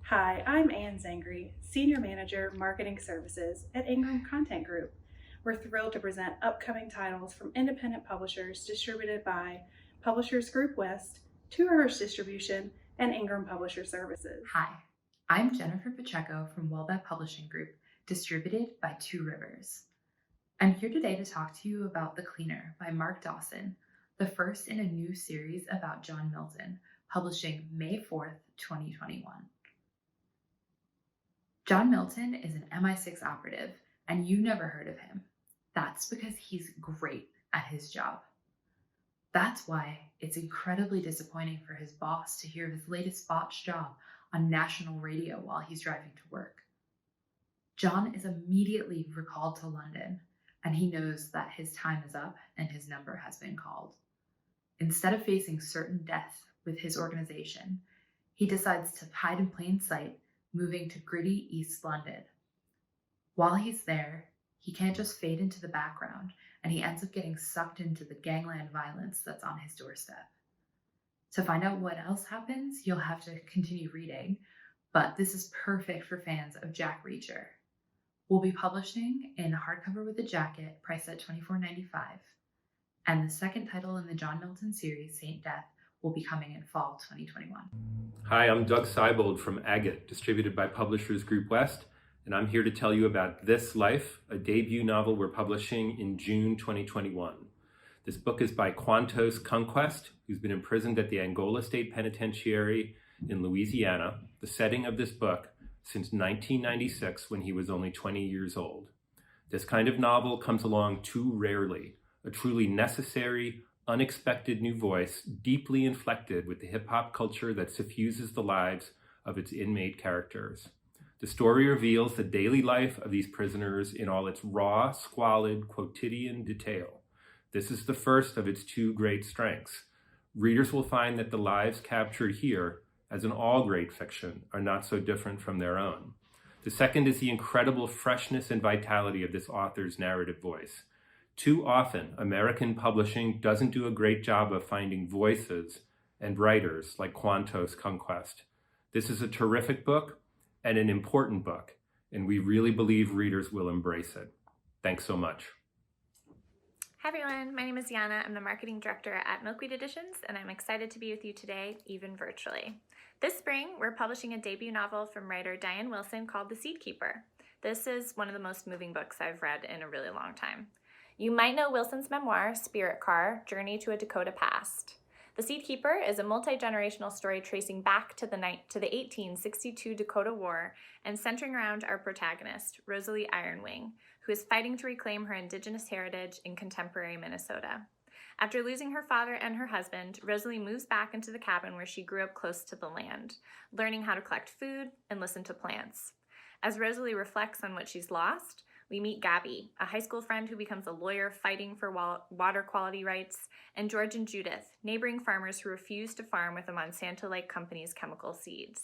Hi, I'm Ann Zangri, Senior Manager, Marketing Services at Ingram Content Group. We're thrilled to present upcoming titles from independent publishers distributed by Publishers Group West, Two Rivers Distribution, and Ingram Publisher Services. Hi, I'm Jennifer Pacheco from Wellbeck Publishing Group, distributed by Two Rivers. I'm here today to talk to you about The Cleaner by Mark Dawson, the first in a new series about John Milton, publishing May 4th, 2021. John Milton is an MI6 operative, and you never heard of him. That's because he's great at his job. That's why it's incredibly disappointing for his boss to hear of his latest botched job on national radio while he's driving to work. John is immediately recalled to London, and he knows that his time is up and his number has been called. Instead of facing certain death with his organization, he decides to hide in plain sight, moving to gritty East London. While he's there, he can't just fade into the background, and he ends up getting sucked into the gangland violence that's on his doorstep. To find out what else happens, you'll have to continue reading, but this is perfect for fans of Jack Reacher. We'll be publishing in hardcover with a jacket, priced at $24.95, and the second title in the John Milton series, Saint Death, will be coming in fall 2021. Hi, I'm Doug Seibold from Agate, distributed by Publishers Group West, and I'm here to tell you about This Life, a debut novel we're publishing in June 2021. This book is by Quantos Conquest, who's been imprisoned at the Angola State Penitentiary in Louisiana, the setting of this book, since 1996 when he was only 20 years old. This kind of novel comes along too rarely, a truly necessary, unexpected new voice, deeply inflected with the hip-hop culture that suffuses the lives of its inmate characters. The story reveals the daily life of these prisoners in all its raw, squalid, quotidian detail. This is the first of its two great strengths. Readers will find that the lives captured here, as in all great fiction, are not so different from their own. The second is the incredible freshness and vitality of this author's narrative voice. Too often, American publishing doesn't do a great job of finding voices and writers like Quantos Conquest. This is a terrific book and an important book, and we really believe readers will embrace it. Thanks so much. Hi everyone, my name is Yana. I'm the marketing director at Milkweed Editions, and I'm excited to be with you today, even virtually. This spring, we're publishing a debut novel from writer Diane Wilson called The Seed Keeper. This is one of the most moving books I've read in a really long time. You might know Wilson's memoir, Spirit Car, Journey to a Dakota Past. The Seed Keeper is a multi-generational story tracing back to the 1862 Dakota War and centering around our protagonist, Rosalie Ironwing, who is fighting to reclaim her indigenous heritage in contemporary Minnesota. After losing her father and her husband, Rosalie moves back into the cabin where she grew up close to the land, learning how to collect food and listen to plants. As Rosalie reflects on what she's lost, we meet Gabby, a high school friend who becomes a lawyer fighting for water quality rights, and George and Judith, neighboring farmers who refuse to farm with the Monsanto-like company's chemical seeds.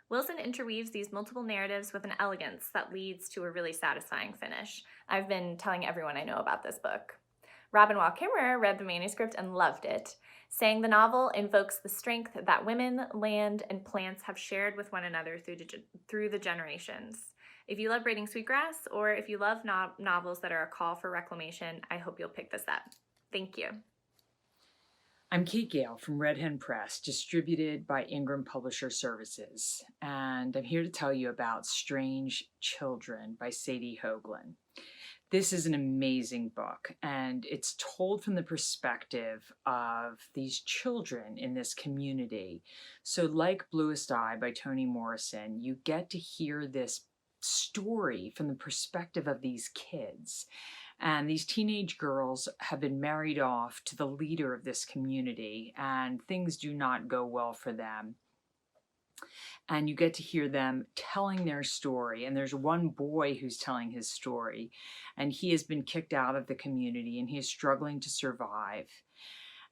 Wilson interweaves these multiple narratives with an elegance that leads to a really satisfying finish. I've been telling everyone I know about this book. Robin Wall Kimmerer read the manuscript and loved it, saying the novel invokes the strength that women, land, and plants have shared with one another through the generations. If you love braiding sweetgrass, or if you love novels that are a call for reclamation, I hope you'll pick this up. Thank you. I'm Kate Gale from Red Hen Press, distributed by Ingram Publisher Services, and I'm here to tell you about Strange Children by Sadie Hoagland. This is an amazing book, and it's told from the perspective of these children in this community. So like Bluest Eye by Toni Morrison, you get to hear this story from the perspective of these kids. And these teenage girls have been married off to the leader of this community, and things do not go well for them. And you get to hear them telling their story. And there's one boy who's telling his story, and he has been kicked out of the community, and he is struggling to survive.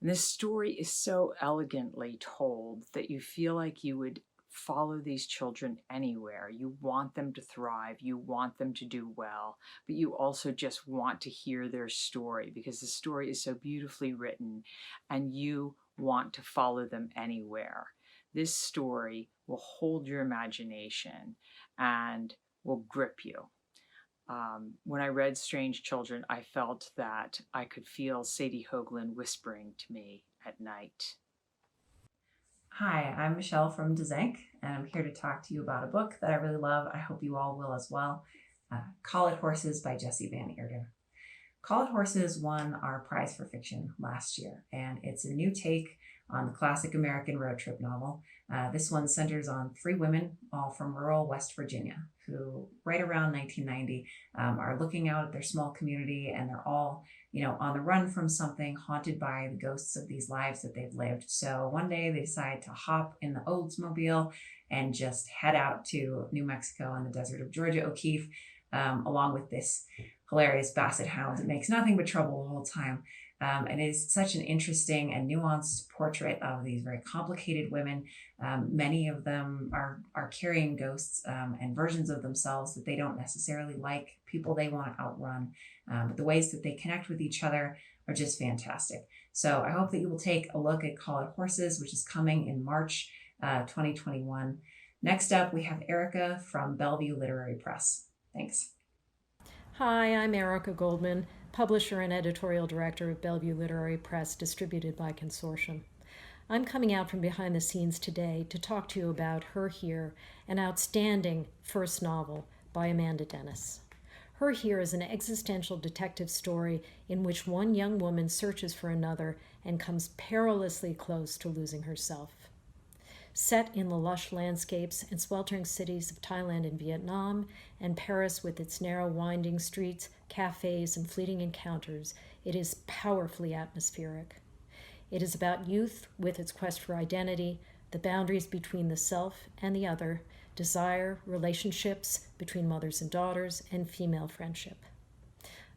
And this story is so elegantly told that you feel like you would follow these children anywhere. You want them to thrive, you want them to do well, but you also just want to hear their story because the story is so beautifully written and you want to follow them anywhere. This story will hold your imagination and will grip you. When I read Strange Children, I felt that I could feel Sadie Hoagland whispering to me at night. Hi, I'm Michelle from Zangri, and I'm here to talk to you about a book that I really love. I hope you all will as well. Call It Horses by Jessie Van Eerden. Call It Horses won our prize for fiction last year, and it's a new take on the classic American road trip novel. This one centers on 3 women, all from rural West Virginia, who right around 1990 are looking out at their small community, and they're all, on the run from something, haunted by the ghosts of these lives that they've lived. So one day they decide to hop in the Oldsmobile and just head out to New Mexico and the desert of Georgia O'Keeffe, along with this hilarious basset hound that makes nothing but trouble the whole time. And it is such an interesting and nuanced portrait of these very complicated women. Many of them are carrying ghosts and versions of themselves that they don't necessarily like, people they want to outrun. But the ways that they connect with each other are just fantastic. So I hope that you will take a look at Call It Horses, which is coming in March 2021. Next up, we have Erika from Bellevue Literary Press. Thanks. Hi, I'm Erika Goldman, publisher and editorial director of Bellevue Literary Press, distributed by Consortium. I'm coming out from behind the scenes today to talk to you about Her Here, an outstanding first novel by Amanda Dennis. Her Here is an existential detective story in which one young woman searches for another and comes perilously close to losing herself. Set in the lush landscapes and sweltering cities of Thailand and Vietnam, and Paris with its narrow winding streets, cafes, and fleeting encounters, it is powerfully atmospheric. It is about youth with its quest for identity, the boundaries between the self and the other, desire, relationships between mothers and daughters, and female friendship.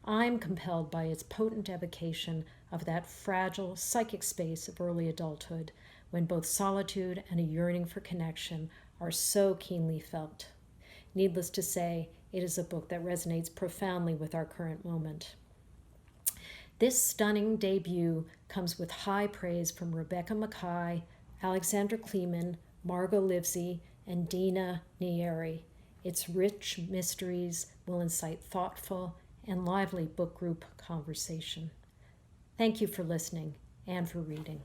I'm compelled by its potent evocation of that fragile psychic space of early adulthood, when both solitude and a yearning for connection are so keenly felt. Needless to say, it is a book that resonates profoundly with our current moment. This stunning debut comes with high praise from Rebecca Mackay, Alexandra Kleeman, Margot Livesey, and Dina Nieri. Its rich mysteries will incite thoughtful and lively book group conversation. Thank you for listening and for reading.